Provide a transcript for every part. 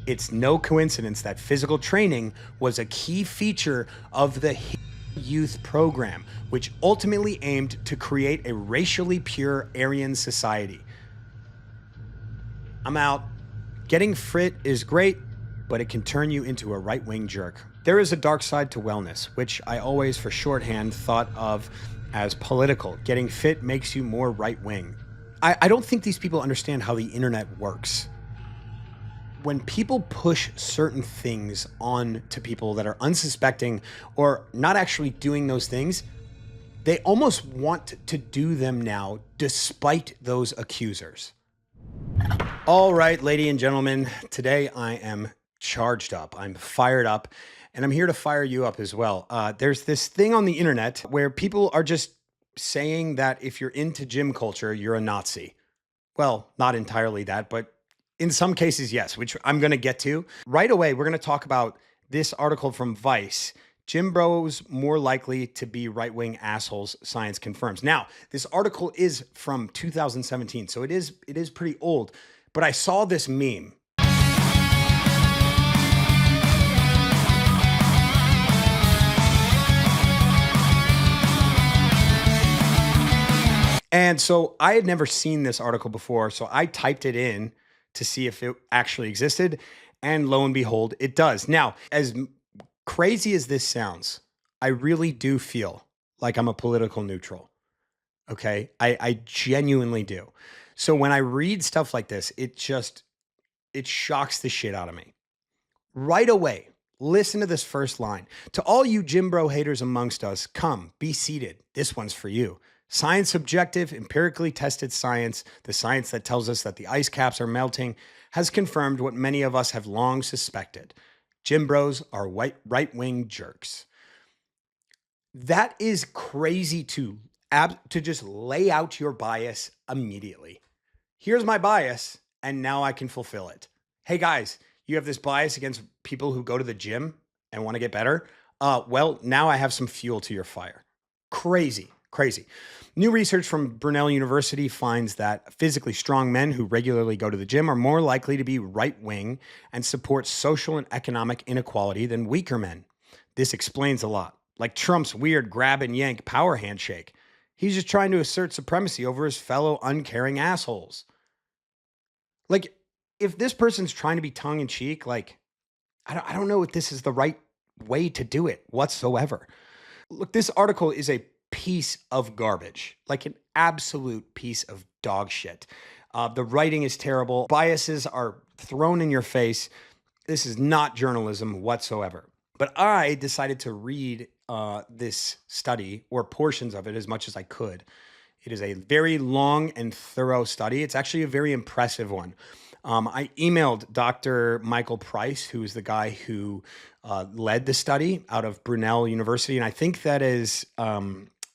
It's no coincidence that physical training was a key feature of the youth program, which ultimately aimed to create a racially pure Aryan society. I'm out. Getting fit is great, but it can turn you into a right-wing jerk. There is a dark side to wellness, which I always, for shorthand, thought of as political. Getting fit makes you more right-wing. I don't think these people understand how the internet works. When people push certain things on to people that are unsuspecting or not actually doing those things, they almost want to do them now despite those accusers. All right, ladies and gentlemen, today I am charged up. I'm fired up, and I'm here to fire you up as well. There's this thing on the internet where people are just saying that if you're into gym culture, you're a Nazi. Well, not entirely that, but in some cases, yes, which I'm going to get to. Right away, we're going to talk about this article from Vice. Gym bros more likely to be right-wing assholes, science confirms. Now, this article is from 2017, so it is pretty old, but I saw this meme. And so I had never seen this article before, so I typed it in to see if it actually existed, and lo and behold, it does. Now, as crazy as this sounds, I really do feel like I'm a political neutral. Okay. I genuinely do. So when I read stuff like this, it shocks the shit out of me. Right away, listen to this first line. To all you gym bro haters amongst us, come, be seated. This one's for you. Science objective, empirically tested science, the science that tells us that the ice caps are melting, has confirmed what many of us have long suspected. Gym bros are right-wing jerks. That is crazy to just lay out your bias immediately. Here's my bias, and now I can fulfill it. Hey guys, you have this bias against people who go to the gym and want to get better? Well, now I have some fuel to your fire. Crazy. New research from Brunel University finds that physically strong men who regularly go to the gym are more likely to be right-wing and support social and economic inequality than weaker men. This explains a lot. Like Trump's weird grab and yank power handshake. He's just trying to assert supremacy over his fellow uncaring assholes. Like, if this person's trying to be tongue in cheek, like, I don't know if this is the right way to do it whatsoever. Look, this article is a piece of garbage, like an absolute piece of dog shit. The writing is terrible. Biases are thrown in your face. This is not journalism whatsoever. But I decided to read this study, or portions of it, as much as I could. It is a very long and thorough study. It's actually a very impressive one. I emailed Dr. Michael Price, who is the guy who led the study out of Brunel University. And I think that is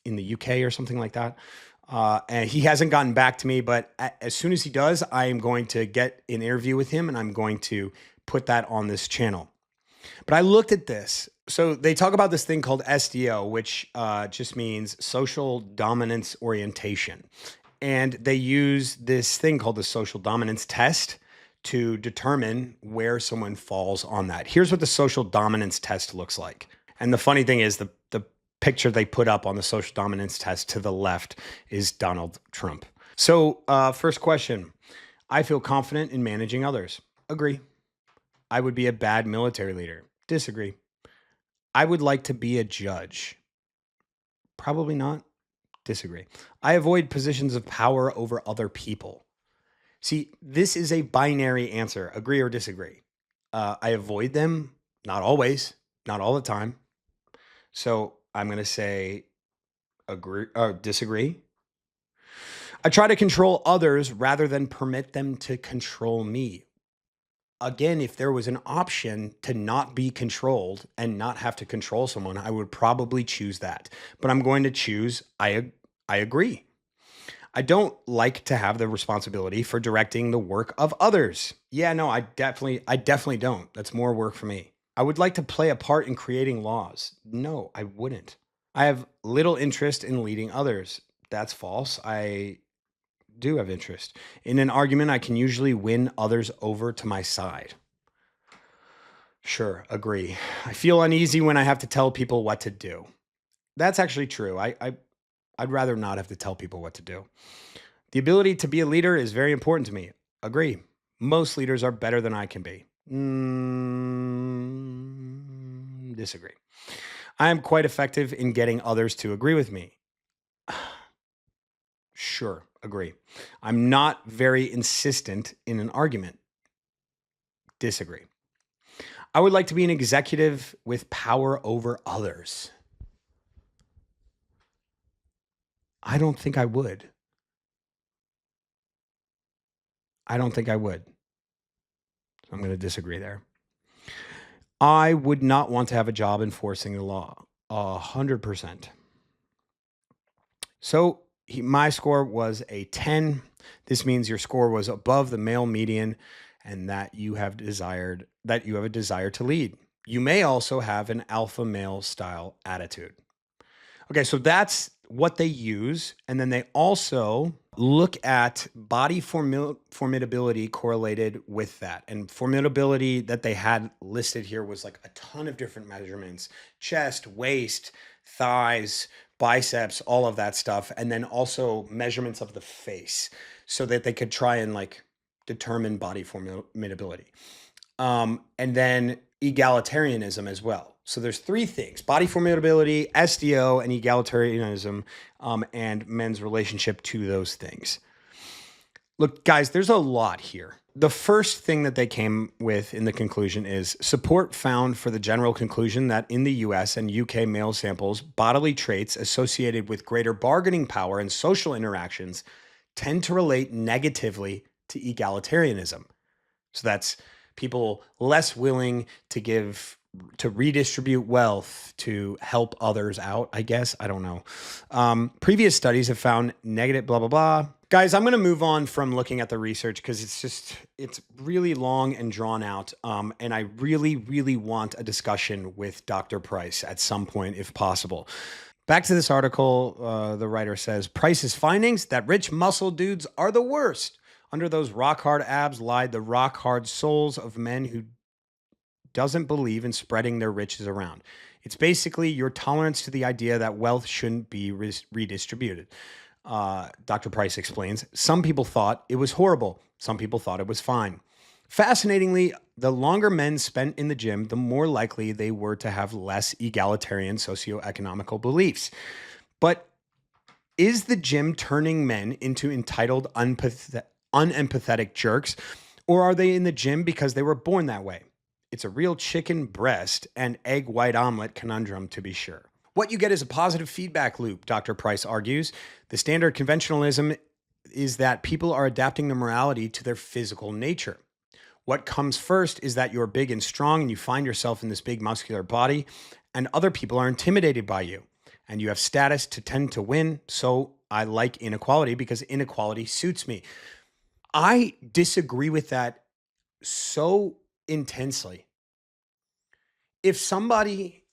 in the UK or something like that. And he hasn't gotten back to me, but as soon as he does, I am going to get an interview with him and I'm going to put that on this channel. But I looked at this. So they talk about this thing called SDO, which just means social dominance orientation. And they use this thing called the social dominance test to determine where someone falls on that. Here's what the social dominance test looks like. And the funny thing is the picture they put up on the social dominance test to the left is Donald Trump. So first question, I feel confident in managing others. Agree. I would be a bad military leader. Disagree. I would like to be a judge. Probably not. Disagree. I avoid positions of power over other people. See, this is a binary answer. Agree or disagree. I avoid them. Not always. Not all the time. So I'm going to say agree or disagree. I try to control others rather than permit them to control me. Again, if there was an option to not be controlled and not have to control someone, I would probably choose that. But I'm going to choose I agree. I don't like to have the responsibility for directing the work of others. Yeah, no, I definitely don't. That's more work for me. I would like to play a part in creating laws. No, I wouldn't. I have little interest in leading others. That's false. I do have interest. In an argument, I can usually win others over to my side. Sure, agree. I feel uneasy when I have to tell people what to do. That's actually true. I'd rather not have to tell people what to do. The ability to be a leader is very important to me. Agree. Most leaders are better than I can be. Disagree. I am quite effective in getting others to agree with me. Sure, agree. I'm not very insistent in an argument. Disagree. I would like to be an executive with power over others. I don't think I would. I don't think I would. So I'm going to disagree there. I would not want to have a job enforcing the law. 100%. So my score was a 10. This means your score was above the male median and that you have a desire to lead. You may also have an alpha male style attitude. Okay, so that's what they use. And then they also look at body formidability correlated with that. And formidability that they had listed here was like a ton of different measurements: chest, waist, thighs, biceps, all of that stuff. And then also measurements of the face so that they could try and like determine body formidability. And then egalitarianism as well. So there's three things: body formidability, SDO, and egalitarianism, and men's relationship to those things. Look, guys, there's a lot here. The first thing that they came with in the conclusion is support found for the general conclusion that in the US and UK male samples, bodily traits associated with greater bargaining power and social interactions tend to relate negatively to egalitarianism. So that's people less willing to redistribute wealth, to help others out, I guess. I don't know. Previous studies have found negative, blah, blah, blah. Guys, I'm going to move on from looking at the research because it's really long and drawn out. And I really, really want a discussion with Dr. Price at some point, if possible. Back to this article, the writer says, Price's findings that rich muscle dudes are the worst. Under those rock-hard abs lied the rock-hard souls of men who doesn't believe in spreading their riches around. It's basically your tolerance to the idea that wealth shouldn't be redistributed. Dr. Price explains, some people thought it was horrible. Some people thought it was fine. Fascinatingly, the longer men spent in the gym, the more likely they were to have less egalitarian socioeconomical beliefs. But is the gym turning men into entitled, unempathetic jerks, or are they in the gym because they were born that way? It's a real chicken breast and egg white omelet conundrum, to be sure. What you get is a positive feedback loop, Dr. Price argues. The standard conventionalism is that people are adapting their morality to their physical nature. What comes first is that you're big and strong and you find yourself in this big muscular body, and other people are intimidated by you, and you have status to tend to win. So I like inequality because inequality suits me. I disagree with that so intensely. If somebody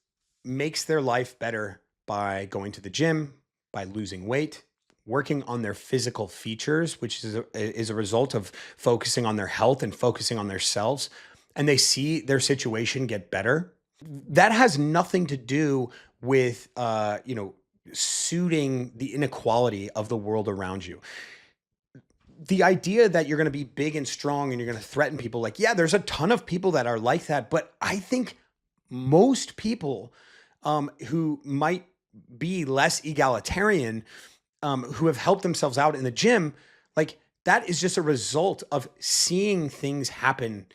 makes their life better by going to the gym, by losing weight, working on their physical features, which is a result of focusing on their health and focusing on themselves, and they see their situation get better, that has nothing to do with suiting the inequality of the world around you. The idea that you're going to be big and strong and you're going to threaten people, like, yeah, there's a ton of people that are like that, but I think most people who might be less egalitarian, who have helped themselves out in the gym, like that is just a result of seeing things happen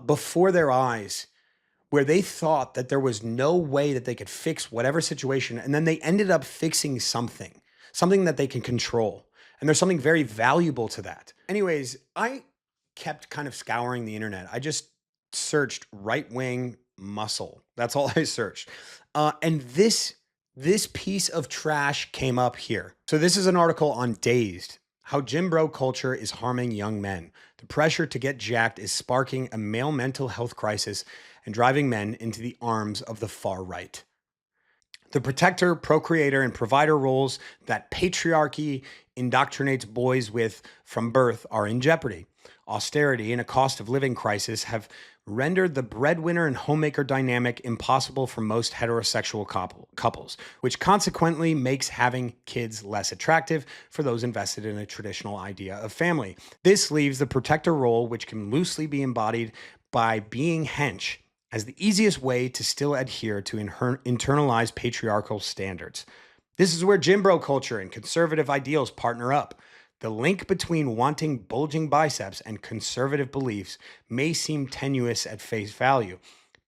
before their eyes where they thought that there was no way that they could fix whatever situation. And then they ended up fixing something that they can control. And there's something very valuable to that. Anyways, I kept kind of scouring the internet. I just searched right-wing muscle. That's all I searched. And this piece of trash came up here. So this is an article on Dazed, how gym bro culture is harming young men. The pressure to get jacked is sparking a male mental health crisis and driving men into the arms of the far right. The protector, procreator, and provider roles that patriarchy indoctrinates boys with from birth are in jeopardy. Austerity and a cost of living crisis have rendered the breadwinner and homemaker dynamic impossible for most heterosexual couples, which consequently makes having kids less attractive for those invested in a traditional idea of family. This leaves the protector role, which can loosely be embodied by being hench, as the easiest way to still adhere to internalized patriarchal standards. This is where gym bro culture and conservative ideals partner up. The link between wanting bulging biceps and conservative beliefs may seem tenuous at face value,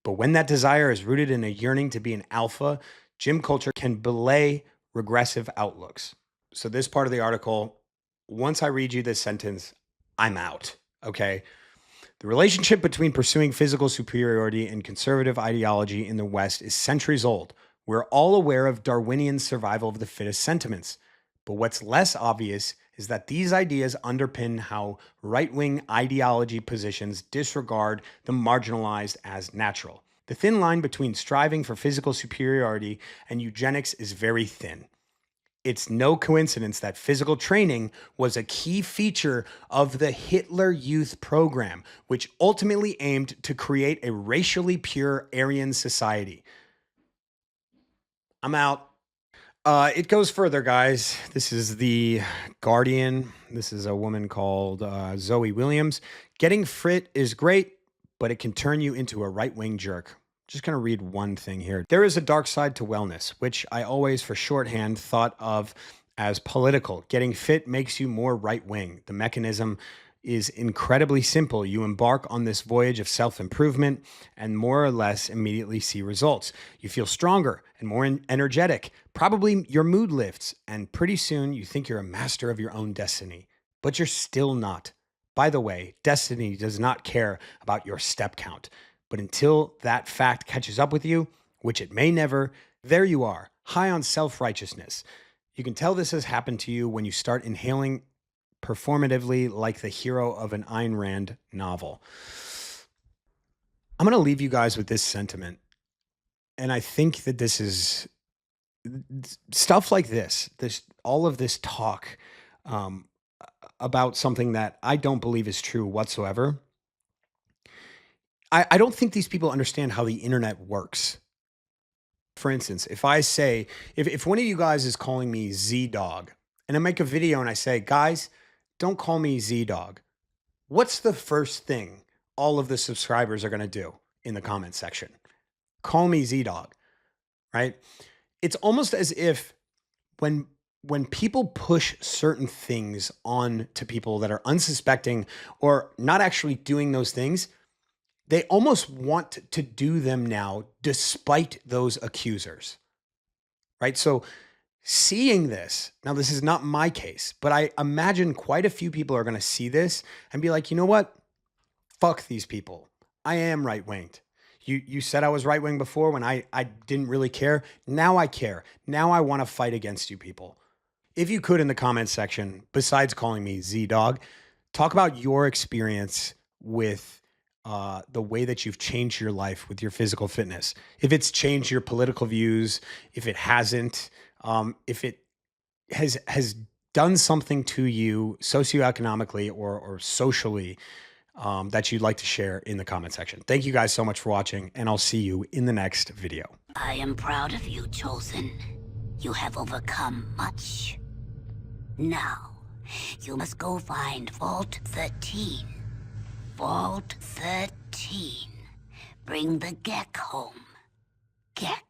but when that desire is rooted in a yearning to be an alpha, gym culture can belay regressive outlooks. So, this part of the article, once I read you this sentence, I'm out. Okay. The relationship between pursuing physical superiority and conservative ideology in the West is centuries old. We're all aware of Darwinian survival of the fittest sentiments. But what's less obvious is that these ideas underpin how right-wing ideology positions disregard the marginalized as natural. The thin line between striving for physical superiority and eugenics is very thin. It's no coincidence that physical training was a key feature of the Hitler Youth Program, which ultimately aimed to create a racially pure Aryan society. I'm out. It goes further, guys. This is the Guardian. This is a woman called Zoe Williams. Getting fit is great, but it can turn you into a right-wing jerk. Just going to read one thing here. There is a dark side to wellness, which I always, for shorthand, thought of as political. Getting fit makes you more right-wing. The mechanism is incredibly simple. You embark on this voyage of self-improvement and more or less immediately see results. You feel stronger and more energetic. Probably your mood lifts, and pretty soon you think you're a master of your own destiny. But you're still not. By the way, destiny does not care about your step count. But until that fact catches up with you, which it may never, there you are, high on self-righteousness. You can tell this has happened to you when you start inhaling performatively like the hero of an Ayn Rand novel. I'm going to leave you guys with this sentiment. And I think that this is stuff like this all of this talk about something that I don't believe is true whatsoever. I don't think these people understand how the internet works. For instance, if I say, if one of you guys is calling me Z Dog, and I make a video and I say, guys, don't call me Z Dog, what's the first thing all of the subscribers are going to do in the comment section? Call me Z Dog, right? It's almost as if when people push certain things on to people that are unsuspecting or not actually doing those things, they almost want to do them now despite those accusers, right? So seeing this, now this is not my case, but I imagine quite a few people are going to see this and be like, you know what? Fuck these people. I am right-winged. You said I was right-wing before when I didn't really care. Now I care. Now I want to fight against you people. If you could, in the comments section, besides calling me Z-Dog, talk about your experience with the way that you've changed your life with your physical fitness. If it's changed your political views, if it hasn't, if it has done something to you socioeconomically or socially, that you'd like to share in the comment section. Thank you guys so much for watching, and I'll see you in the next video. I am proud of you, Chosen. You have overcome much. Now, you must go find Vault 13. Vault 13. Bring the Gek home. Gek.